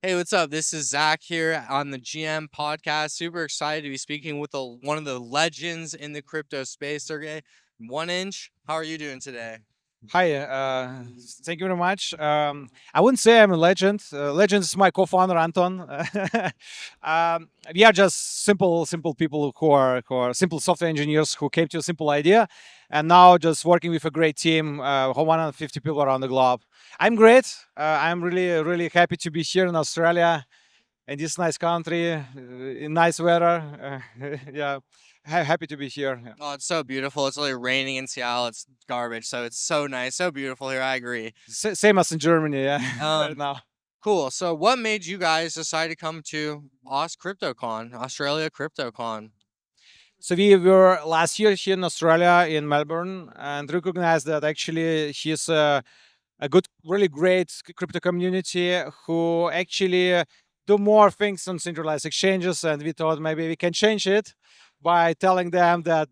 Hey, what's up? This is Zach here on the GM podcast. Super excited to be speaking with one of the legends in the crypto space, Sergey. 1inch, how are you doing today? Hi, thank you very much. I wouldn't say I'm a legend. Legend is my co-founder Anton. We are just simple people who are simple software engineers who came to a simple idea, and now just working with a great team, 150 people around the globe. I'm great. I'm really happy to be here in Australia, in this nice country, in nice weather. Yeah, happy to be here. Yeah. Oh, it's so beautiful. It's really raining in Seattle. It's garbage. So it's so nice, so beautiful here. I agree. Same as in Germany. Yeah, right Um, now. cool. So what made you guys decide to come to CryptoCon, Australia CryptoCon? So we were last year here in Australia in Melbourne and recognized that actually he's a good, really great crypto community who actually do more things on centralized exchanges. And we thought maybe we can change it by telling them that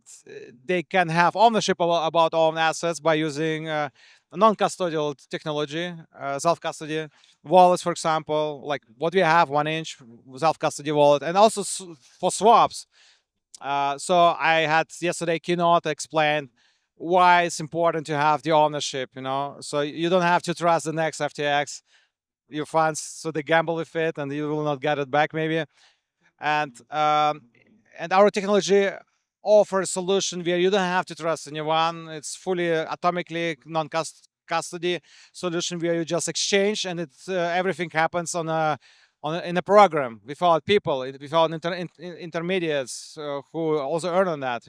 they can have ownership about own assets by using non-custodial technology, self-custody wallets, for example, like what we have, 1inch self-custody wallet, and also for swaps. So I had yesterday keynote explain why it's important to have the ownership, so you don't have to trust the next FTX, your funds, so they gamble with it and you will not get it back maybe. And our technology offers a solution where you don't have to trust anyone. It's fully atomically non-custody solution where you just exchange and it's everything happens in a program without people, without intermediates who also earn on that.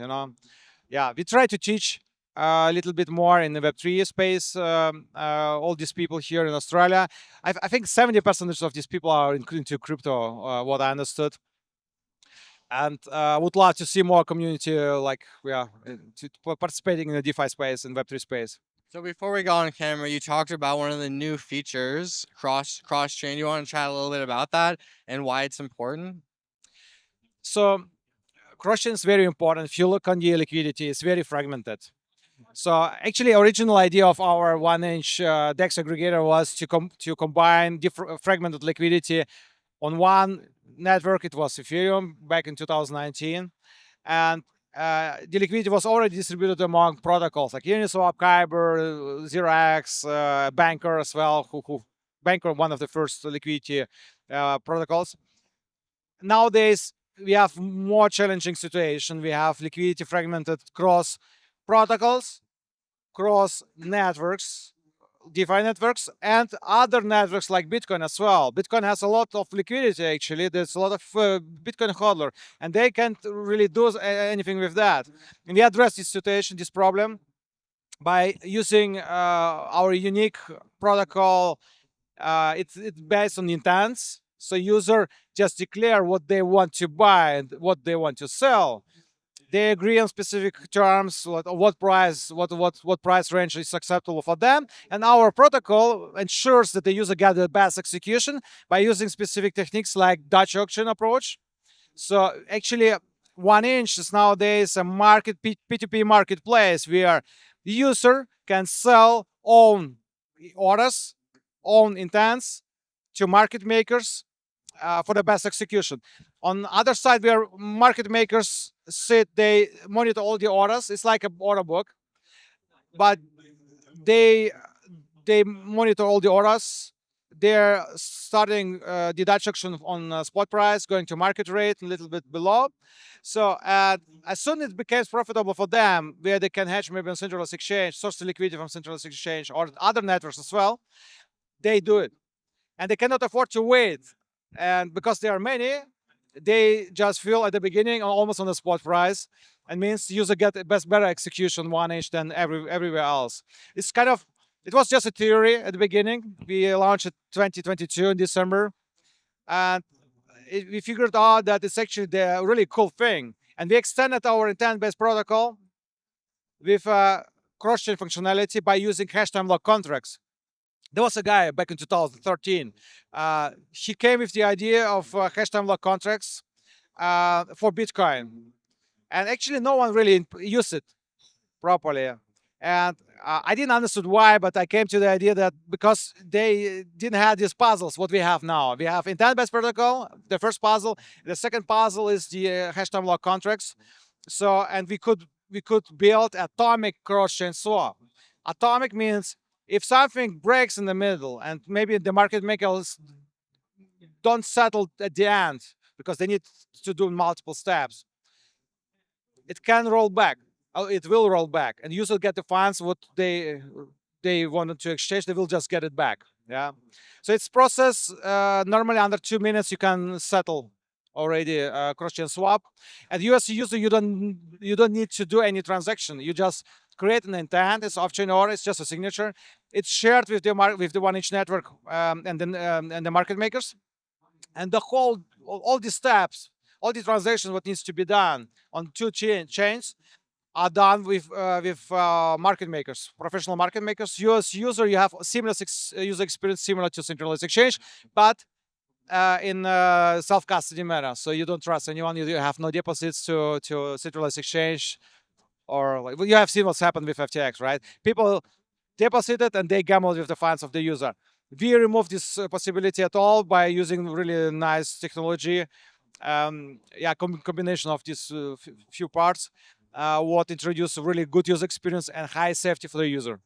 Yeah, we try to teach a little bit more in the Web3 space. All these people here in Australia, I think 70% of these people are into crypto, what I understood, and would love to see more community like participating in the DeFi space and Web3 space. So before we got on camera, you talked about one of the new features, cross chain. You want to chat a little bit about that and why it's important? So cross-chain is very important. If you look on the liquidity, it's very fragmented. So actually, original idea of our 1inch DEX aggregator was to combine different fragmented liquidity on one network. It was Ethereum back in 2019, and the liquidity was already distributed among protocols like Uniswap, Kyber, 0x, Banker as well. Who Banker, one of the first liquidity protocols. Nowadays, we have more challenging situation. We have liquidity fragmented cross protocols, cross networks, DeFi networks, and other networks like Bitcoin as well. Bitcoin has a lot of liquidity, actually. There's a lot of Bitcoin hodler, and they can't really do anything with that. And we address this situation, this problem, by using our unique protocol. It's based on intents. So user just declare what they want to buy and what they want to sell. They agree on specific terms, what price, what price range is acceptable for them, and our protocol ensures that the user get the best execution by using specific techniques like Dutch auction approach. So actually, 1inch is nowadays a P2P marketplace where the user can sell own orders, own intents to market makers for the best execution. On the other side, where market makers sit, they monitor all the orders. It's like an order book, but they they monitor all the orders. They're starting deduction on spot price, going to market rate a little bit below. So as soon as it becomes profitable for them, where they can hedge maybe on centralized exchange, source the liquidity from centralized exchange or other networks as well, they do it, and they cannot afford to wait. And because there are many, they just feel at the beginning almost on the spot price, and means user get better execution 1inch than everywhere else. It's kind of, it was just a theory at the beginning. We launched it 2022 in December, and we figured out that it's actually the really cool thing. And we extended our intent-based protocol with cross-chain functionality by using hash time lock contracts. There was a guy back in 2013. He came with the idea of hash time lock contracts for Bitcoin, and actually no one really used it properly. And I didn't understand why, but I came to the idea that because they didn't have these puzzles, what we have now. We have intent-based protocol, the first puzzle. The second puzzle is the hash time lock contracts. So, and we could build atomic cross-chain swap. Atomic means if something breaks in the middle and maybe the market makers don't settle at the end because they need to do multiple steps, it can roll back. It will roll back, and users get the funds what they wanted to exchange. They will just get it back. Yeah. So it's process normally under 2 minutes you can settle already cross-chain swap. And you as a user you don't need to do any transaction. You just create an intent. It's off-chain or it's just a signature. It's shared with the 1inch network and then and the market makers. And the whole all these steps, all the transactions, what needs to be done on two chains are done with market makers, professional market makers. You as user, you have seamless user experience similar to centralized exchange, but in self-custody manner. So you don't trust anyone. You have no deposits to centralized exchange, or like well, you have seen what's happened with FTX, right? People deposited and they gambled with the funds of the user. We remove this possibility at all by using really nice technology. Yeah, combination of these few parts, what introduce a really good user experience and high safety for the user.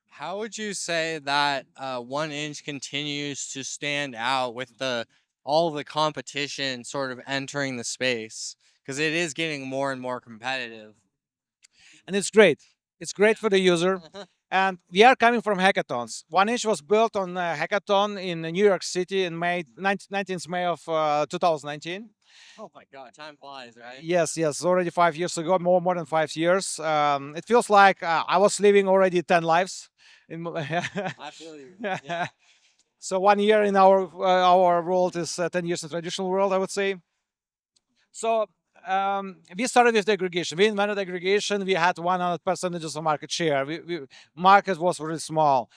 How would you say that 1inch continues to stand out with the all the competition sort of entering the space? Because it is getting more and more competitive. And it's great. It's great for the user. And we are coming from hackathons. 1inch was built on a hackathon in New York City in May 19th May of 2019. Oh my God, time flies, right? Yes, already 5 years ago, more than 5 years. It feels like I was living already 10 lives. I feel you. Yeah. So 1 year in our world is 10 years in traditional world, I would say. So we started with the aggregation. We invented aggregation. We had 100% of market share. Market was really small.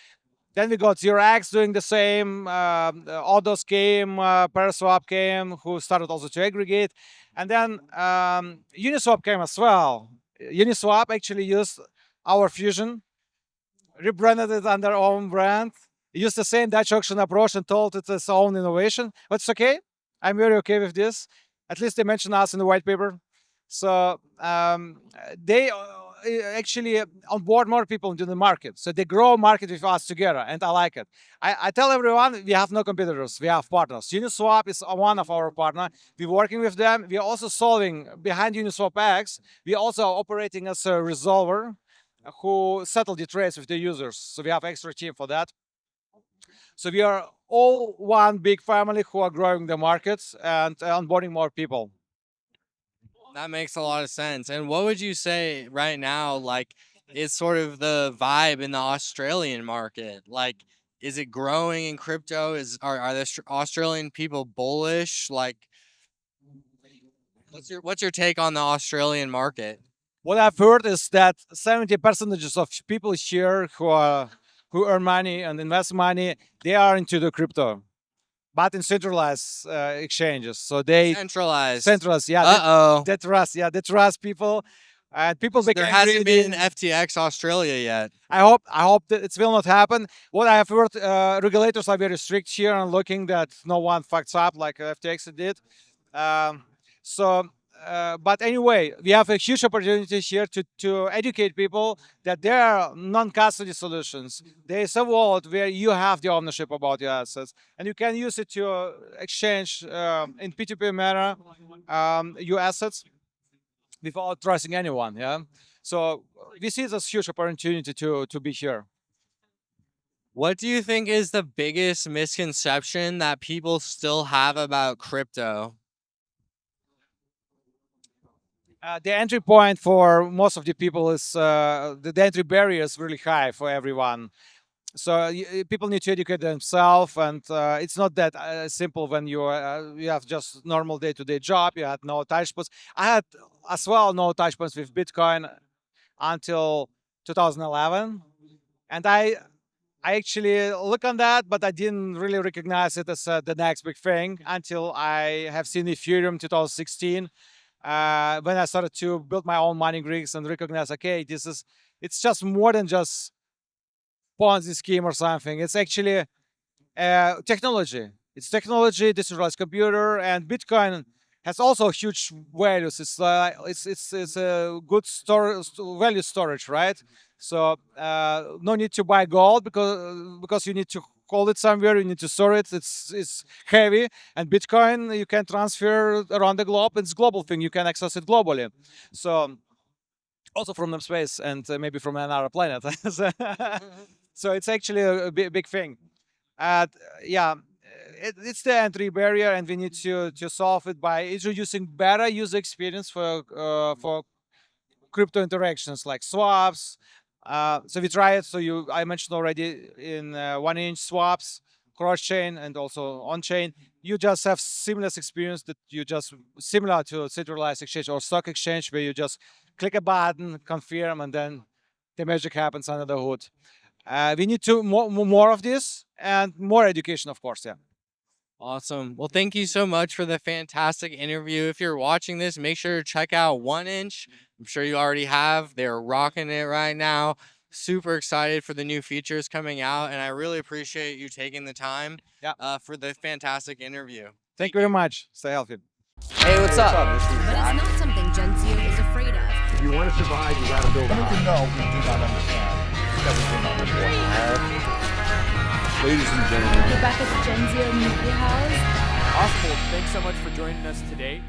Then we got 0x doing the same. Others came, Paraswap came, who started also to aggregate. And then Uniswap came as well. Uniswap actually used our fusion, rebranded it under our own brand, used the same Dutch auction approach and told it's its own innovation. But it's okay. I'm very okay with this. At least they mention us in the white paper. So they actually onboard more people into the market. So they grow market with us together, and I like it. I tell everyone we have no competitors, we have partners. Uniswap is one of our partners. We're working with them. We are also solving behind Uniswap X. We are also operating as a resolver who settle the trades with the users. So we have extra team for that. So we are all one big family who are growing the markets and onboarding more people. That makes a lot of sense. And what would you say right now, like, is sort of the vibe in the Australian market? Like, is it growing in crypto? Are the Australian people bullish? Like, what's your take on the Australian market? What I've heard is that 70% of people here who earn money and invest money, they are into the crypto, but in centralized exchanges. So they Centralized. yeah, Uh-oh. they trust people, and people There become hasn't greedy. been FTX Australia yet. I hope that it will not happen. What I have heard, regulators are very strict here and looking that no one fucks up like FTX did. Um, so, but anyway, we have a huge opportunity here to educate people that there are non-custody solutions. There is a world where you have the ownership about your assets, and you can use it to exchange in P2P manner your assets without trusting anyone. Yeah. So we see this huge opportunity to be here. What do you think is the biggest misconception that people still have about crypto? The entry point for most of the people is the entry barrier is really high for everyone. So people need to educate themselves, and it's not that simple when you have just normal day-to-day job. You had no touch points. I had as well no touch points with Bitcoin until 2011, and I actually look on that, but I didn't really recognize it as the next big thing until I have seen Ethereum 2016, when I started to build my own mining rigs and recognize, okay, this is it's just more than just Ponzi scheme or something. It's actually technology. It's technology, decentralized computer, and Bitcoin has also huge values. It's a good value storage, right? So no need to buy gold because you need to hold it somewhere. You need to store it. It's heavy, and Bitcoin you can transfer around the globe. It's global thing. You can access it globally. So also from the space and maybe from another planet. So it's actually a big thing. And yeah, it's the entry barrier, and we need to solve it by introducing better user experience for crypto interactions like swaps. So we try it. So I mentioned already in 1-inch swaps, cross chain, and also on chain. You just have seamless experience that you just similar to centralized exchange or stock exchange, where you just click a button, confirm, and then the magic happens under the hood. We need to more of this and more education, of course. Yeah. Awesome. Well, thank you so much for the fantastic interview. If you're watching this, make sure to check out 1-inch. I'm sure you already have. They're rocking it right now. Super excited for the new features coming out, and I really appreciate you taking the time for the fantastic interview. Thank you very much. Stay healthy. Hey, what's up? But it's not something Genzio is afraid of. If you want to survive, you got to build Everything we do not understand. Everything on the board. Ladies and gentlemen. We're back at the Genzio Media House. Awesome. Thanks so much for joining us today.